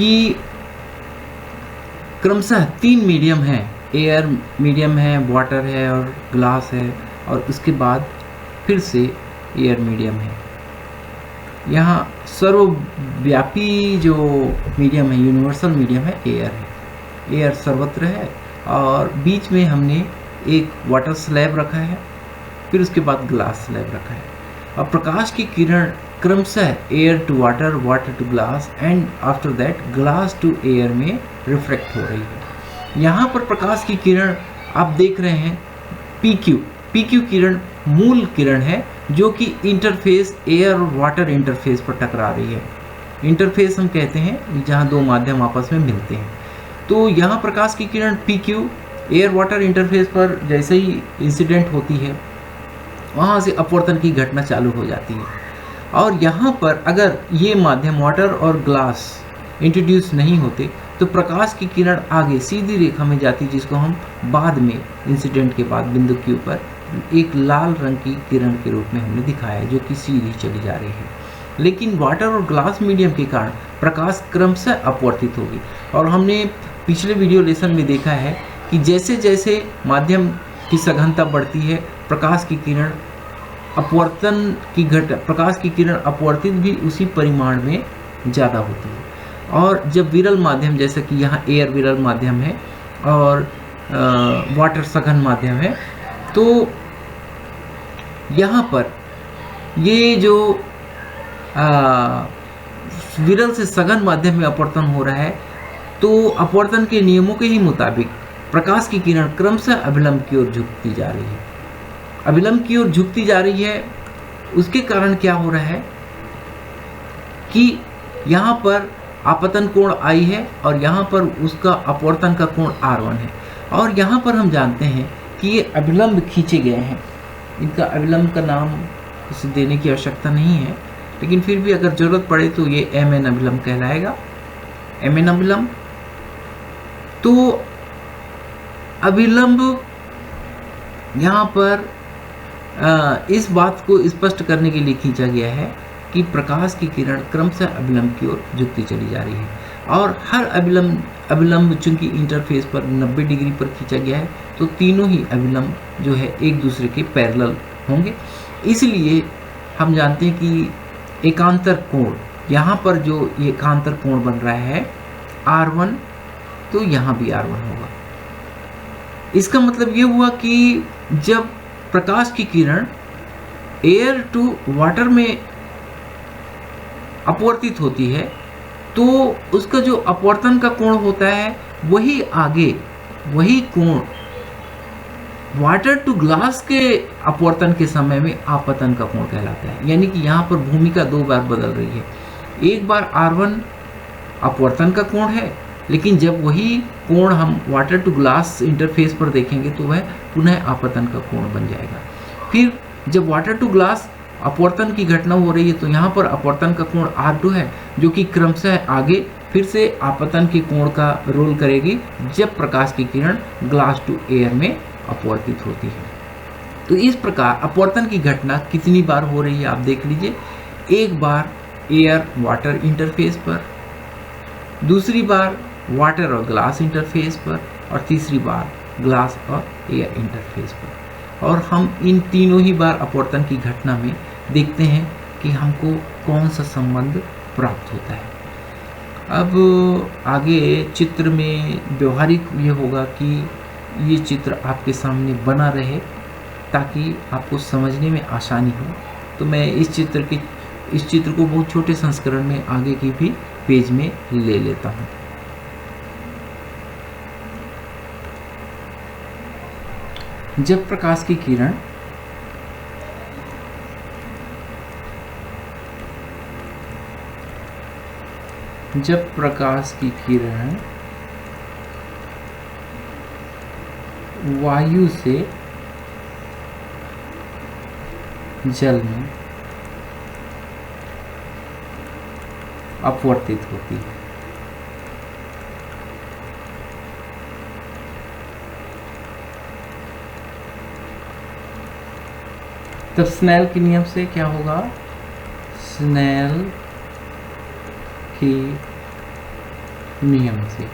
कि क्रमशः 3 मीडियम हैं, एयर मीडियम है, वाटर है और ग्लास है, और उसके बाद फिर से एयर मीडियम है। यहाँ सर्वव्यापी जो मीडियम है, यूनिवर्सल मीडियम है, एयर है। एयर सर्वत्र है और बीच में हमने एक वाटर स्लैब रखा है, फिर उसके बाद ग्लास स्लैब रखा है। और प्रकाश की किरण क्रमशः air to water, water to glass and after that glass to air में रिफ्लेक्ट हो रही है। यहाँ पर प्रकाश की किरण आप देख रहे हैं PQ किरण मूल किरण है जो कि इंटरफेस एयर और वाटर इंटरफेस पर टकरा रही है। इंटरफेस हम कहते हैं जहाँ दो माध्यम आपस में मिलते हैं। तो यहाँ प्रकाश की किरण PQ एयर वाटर इंटरफेस पर जैसे ही इंसिडेंट होती है, वहाँ से अपवर्तन की घटना चालू हो जाती है। और यहाँ पर अगर ये माध्यम वाटर और ग्लास इंट्रोड्यूस नहीं होते तो प्रकाश की किरण आगे सीधी रेखा में जाती, जिसको हम बाद में इंसिडेंट के बाद बिंदु Q पर एक लाल रंग की किरण के रूप में हमने दिखाया, जो कि सीधी चली जा रही है। लेकिन वाटर और ग्लास मीडियम के कारण प्रकाश क्रमशः अपवर्तित होगी। और हमने पिछले वीडियो लेसन में देखा है कि जैसे जैसे माध्यम की सघनता बढ़ती है, प्रकाश की किरण अपवर्तित भी उसी परिमाण में ज़्यादा होती है। और जब विरल माध्यम, जैसे कि यहाँ एयर विरल माध्यम है और वाटर सघन माध्यम है, तो यहाँ पर ये जो विरल से सघन माध्यम में अपवर्तन हो रहा है, तो अपवर्तन के नियमों के ही मुताबिक प्रकाश की किरण क्रमशः अभिलंब की ओर झुकती जा रही है। अभिलंब की ओर झुकती जा रही है, उसके कारण क्या हो रहा है कि यहाँ पर आपतन कोण I है और यहाँ पर उसका अपवर्तन का कोण R1 है। और यहाँ पर हम जानते हैं कि ये अभिलंब खींचे गए हैं। इनका अभिलंब का नाम इसे देने की आवश्यकता नहीं है, लेकिन फिर भी अगर ज़रूरत पड़े तो ये MN अभिलंब कहलाएगा, MN अभिलंब। तो अभिलंब यहाँ पर इस बात को स्पष्ट करने के लिए खींचा गया है कि प्रकाश की किरण क्रमशः अभिलंब की ओर झुकती चली जा रही है। और हर अभिलंब चूंकि इंटरफेस पर 90 डिग्री पर खींचा गया है, तो तीनों ही अभिलंब जो है एक दूसरे के पैरेलल होंगे। इसलिए हम जानते हैं कि एकांतर कोण, यहाँ पर जो एकांतर कोण बन रहा है R1, तो यहाँ भी R1 होगा। इसका मतलब ये हुआ कि जब प्रकाश की किरण एयर टू वाटर में अपवर्तित होती है, तो उसका जो अपवर्तन का कोण होता है वही कोण वाटर टू ग्लास के अपवर्तन के समय में आपतन का कोण कहलाता है। यानी कि यहाँ पर भूमिका दो बार बदल रही है। एक बार R1 अपवर्तन का कोण है, लेकिन जब वही कोण हम वाटर टू ग्लास इंटरफेस पर देखेंगे तो वह पुनः आपतन का कोण बन जाएगा। फिर जब वाटर टू ग्लास अपवर्तन की घटना हो रही है, तो यहाँ पर अपवर्तन का कोण R2 है, जो कि क्रमशः आगे फिर से आपतन के कोण का रोल करेगी जब प्रकाश की किरण ग्लास टू एयर में अपवर्तित होती है। तो इस प्रकार अपवर्तन की घटना कितनी बार हो रही है आप देख लीजिए। एक बार एयर वाटर इंटरफेस पर, दूसरी बार वाटर और ग्लास इंटरफेस पर, और तीसरी बार ग्लास और एयर इंटरफेस पर। और हम इन तीनों ही बार अपवर्तन की घटना में देखते हैं कि हमको कौन सा संबंध प्राप्त होता है। अब आगे चित्र में व्यवहारिक ये होगा कि ये चित्र आपके सामने बना रहे ताकि आपको समझने में आसानी हो। तो मैं इस चित्र को बहुत छोटे संस्करण में आगे की भी पेज में ले लेता हूँ। जब प्रकाश की किरण वायु से जल में अपवर्तित होती है, तब स्नेल के नियम से क्या होगा? स्नेल के नियम से।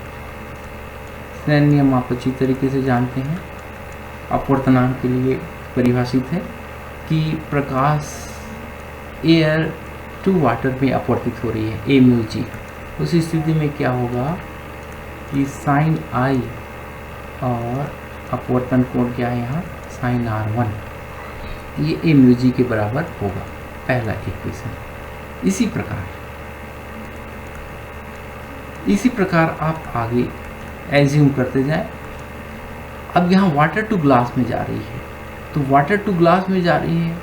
स्नेल नियम आप अच्छी तरीके से जानते हैं, अपवर्तनांक के लिए परिभाषित है कि प्रकाश एयर टू वाटर में अपवर्तित हो रही है, ए म्यू जी। उस स्थिति में क्या होगा कि साइन आई और अपवर्तन कोण क्या है यहाँ, साइन R1, ये ए म्यू जी के बराबर होगा, पहला इक्वेशन। इसी प्रकार आप आगे एज्यूम करते जाएं। अब यहाँ वाटर टू ग्लास में जा रही है, तो वाटर टू ग्लास में जा रही है,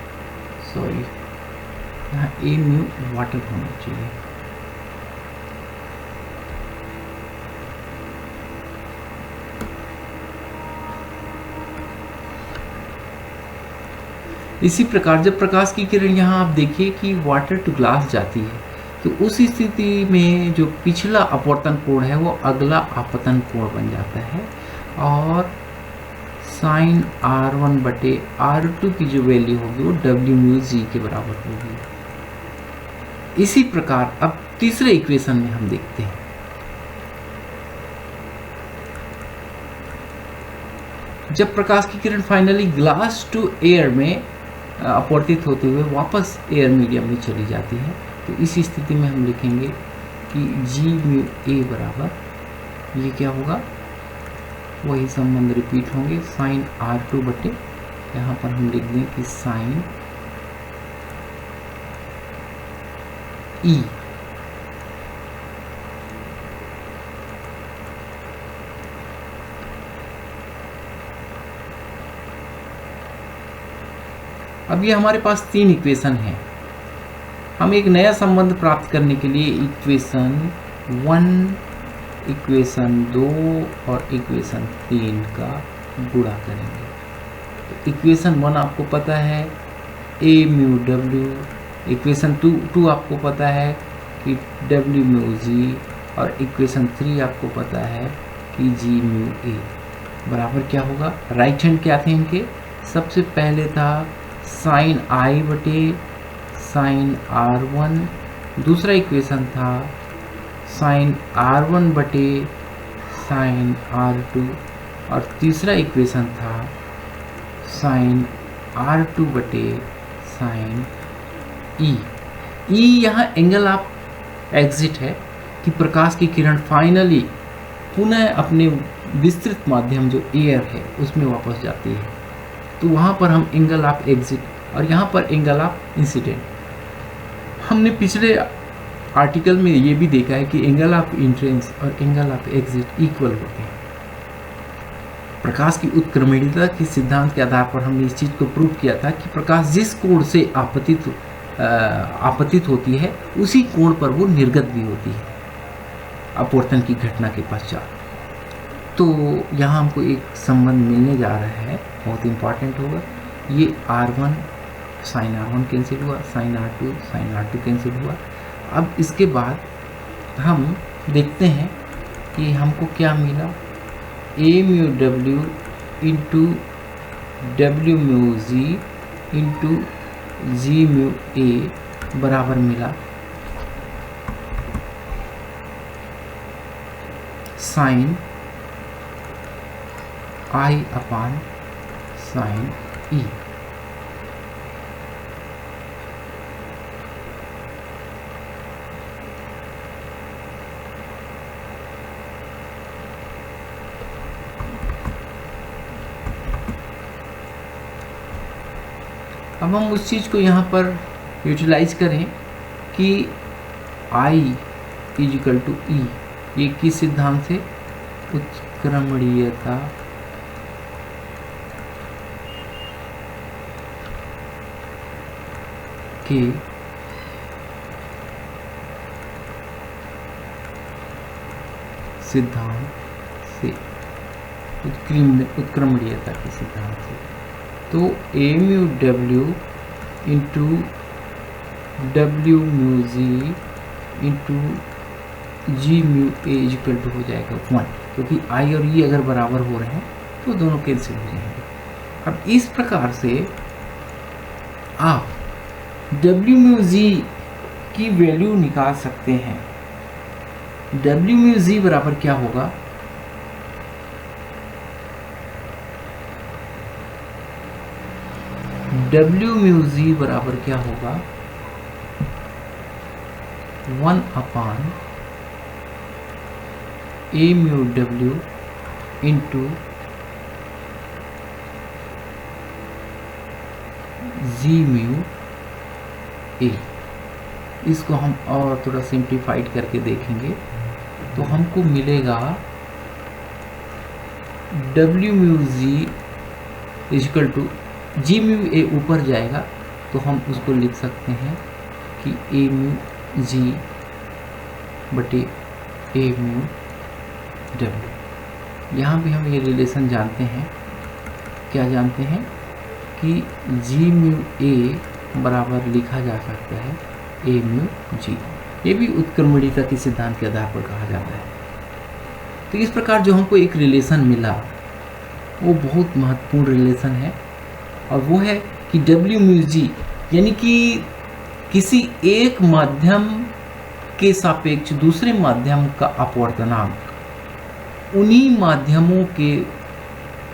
सॉरी यहाँ ए म्यू वाटर होना चाहिए। इसी प्रकार जब प्रकाश की किरण यहाँ आप देखिए कि वाटर टू ग्लास जाती है, तो उस स्थिति में जो पिछला अपवर्तन कोण है वो अगला आपतन कोण बन जाता है और साइन R1 बटे R2 की जो वैल्यू होगी वो W म्यू जी के बराबर होगी। इसी प्रकार अब तीसरे इक्वेशन में हम देखते हैं। जब प्रकाश की किरण फाइनली ग्लास टू एयर में अपवर्तित होते हुए वापस एयर मीडियम में चली जाती है, तो इस स्थिति में हम लिखेंगे कि जी म्यू ए बराबर, ये क्या होगा, वही संबंध रिपीट होंगे, साइन R2 बटे, यहाँ पर हम लिख दें कि साइन ई। अब ये हमारे पास तीन इक्वेशन हैं। हम एक नया संबंध प्राप्त करने के लिए इक्वेशन 1, इक्वेशन 2 और इक्वेशन 3 का गुणा करेंगे। तो इक्वेशन 1 आपको पता है ए म्यू डब्ल्यू, इक्वेशन 2 आपको पता है कि डब्ल्यू म्यू जी, और इक्वेशन 3 आपको पता है कि जी म्यू ए बराबर क्या होगा। राइट हैंड क्या थे इनके, सबसे पहले था साइन आई बटे साइन R1, दूसरा इक्वेशन था साइन R1 बटे साइन R2, और तीसरा इक्वेशन था साइन R2 बटे साइन ई। ई यहाँ एंगल ऑफ एग्जिट है कि प्रकाश की किरण फाइनली पुनः अपने विस्तृत माध्यम जो एयर है उसमें वापस जाती है, तो वहाँ पर हम एंगल ऑफ एग्जिट और यहाँ पर एंगल ऑफ इंसिडेंट। हमने पिछले आर्टिकल में ये भी देखा है कि एंगल ऑफ इंट्रेंस और एंगल ऑफ एग्जिट इक्वल होते हैं। प्रकाश की उत्क्रमणीयता के सिद्धांत के आधार पर हमने इस चीज़ को प्रूव किया था कि प्रकाश जिस कोण से आपतित होती है उसी कोण पर वो निर्गत भी होती है अपवर्तन की घटना के पश्चात। तो यहाँ हमको एक संबंध मिलने जा रहा है, बहुत इंपॉर्टेंट होगा। ये R1 साइन R1 कैंसिल हुआ, साइन R2 कैंसिल हुआ। अब इसके बाद हम देखते हैं कि हमको क्या मिला, A mu W into W mu G into G mu A बराबर मिला साइन आई अपान साइन ई। अब हम उस चीज़ को यहाँ पर यूटिलाइज करें कि I इजिकल टू ई, ये किस सिद्धांत से, उत्क्रमणीयता के सिद्धांत से, उत्क्रमणीयता के सिद्धांत से। तो A mu W into W mu G into G mu A equal to हो जाएगा 1, क्योंकि आई और ई अगर बराबर हो रहे हैं तो दोनों कैंसिल हो जाएंगे। अब इस प्रकार से आप डब्ल्यू म्यू जी की वैल्यू निकाल सकते हैं डब्ल्यू म्यू जी बराबर क्या होगा, डब्ल्यू म्यू जी बराबर क्या होगा, 1 ए mu W into G mu ए। इसको हम और थोड़ा सिंप्लीफाइड करके देखेंगे तो हमको मिलेगा W mu G equal to G mu A, ऊपर जाएगा तो हम उसको लिख सकते हैं कि ए म्यू जी बटे ए म्यू डब्ल्यू। यहाँ भी हम ये रिलेशन जानते हैं, क्या जानते हैं कि जी म्यू ए बराबर लिखा जा सकता है ए म्यू जी। ये भी उत्क्रमणीयता के सिद्धांत के आधार पर कहा जाता है। तो इस प्रकार जो हमको एक रिलेशन मिला वो बहुत महत्वपूर्ण रिलेशन है, और वो है कि डब्ल्यू म्यू जी यानी कि किसी एक माध्यम के सापेक्ष दूसरे माध्यम का अपवर्तनांक उन्हीं माध्यमों के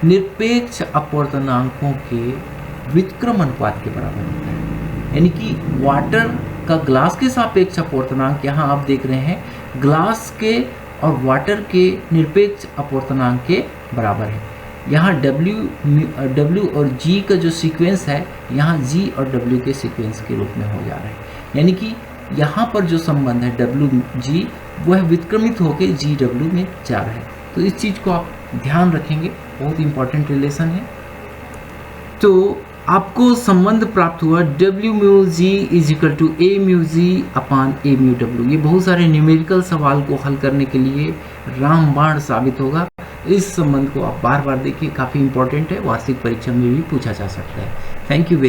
निरपेक्ष अपवर्तनांकों के व्युत्क्रम अनुपात के बराबर होता है। यानी कि वाटर का ग्लास के सापेक्ष अपवर्तनांक, यहाँ आप देख रहे हैं ग्लास के और वाटर के निरपेक्ष अपवर्तनांक के बराबर है। यहाँ W और G का जो सीक्वेंस है, यहाँ G और W के सीक्वेंस के रूप में हो जा रहा है। यानी कि यहाँ पर जो संबंध है WG वो है व्युत्क्रमित होकर GW में जा रहा है। तो इस चीज़ को आप ध्यान रखेंगे, बहुत इंपॉर्टेंट रिलेशन है। तो आपको संबंध प्राप्त हुआ W mu G is equal to A mu G upon A mu W. ये बहुत सारे न्यूमेरिकल सवाल को हल करने के लिए रामबाण साबित होगा। इस संबंध को आप बार बार देखिए, काफ़ी इंपॉर्टेंट है, वार्षिक परीक्षा में भी पूछा जा सकता है। Thank you very